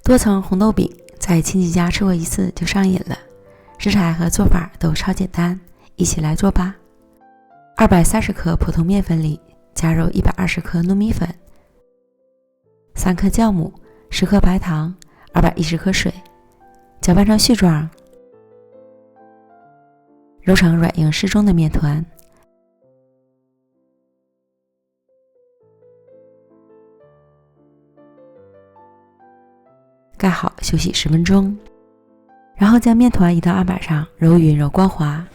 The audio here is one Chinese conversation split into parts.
多层红豆饼在亲戚家吃过一次就上瘾了，食材和做法都超简单，一起来做吧。230克普通面粉里加入120克糯米粉、3克酵母、10克白糖、210克水，搅拌成絮状，揉成软硬适中的面团。盖好休息10分钟，然后将面团移到案板上揉匀揉光滑。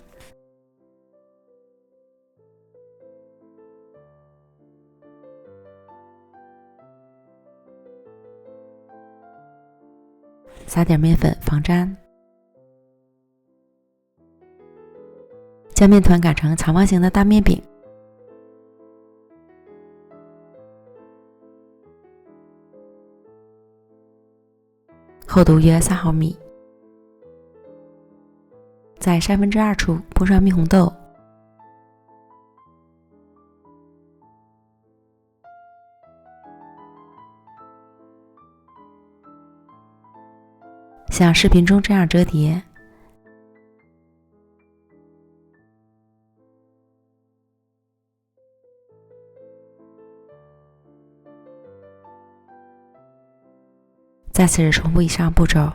撒点面粉防粘，将面团擀成长方形的大面饼，厚度约3毫米，在2/3处铺上蜜红豆，像视频中这样折叠，再次重复以上步骤。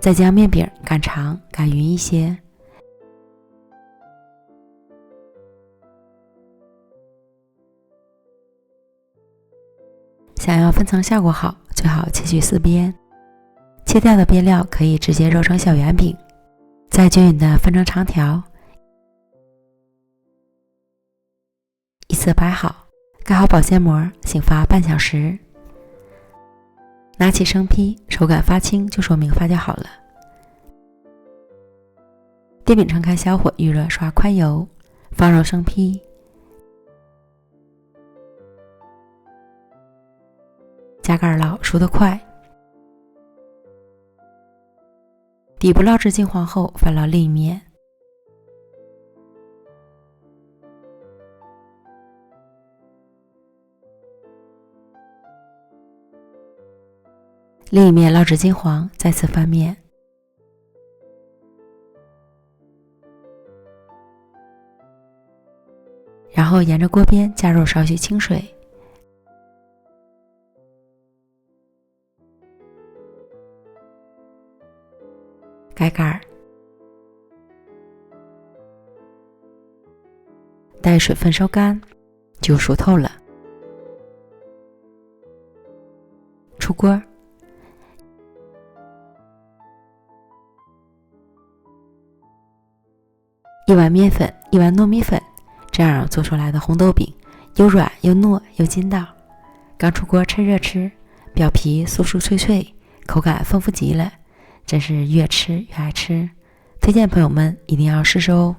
再将面饼擀长擀匀一些，想要分层效果好，最好切去4边，切掉的边料可以直接揉成小圆饼，再均匀的分成长条，依次摆好，盖好保鲜膜，醒发半小时。拿起生坯，手感发青就说明发酵好了。电饼撑开小火，预热刷宽油，放入生坯，加盖烙，熟得快。底部烙至金黄后，翻烙另一面。另一面烙至金黄，再次翻面。然后沿着锅边加入少许清水，盖盖儿，待水分收干，就熟透了。出锅。1碗面粉，1碗糯米粉，这样做出来的红豆饼又软又糯又筋道，刚出锅趁热吃，表皮酥酥脆脆，口感丰富极了，真是越吃越爱吃，推荐朋友们一定要试试哦。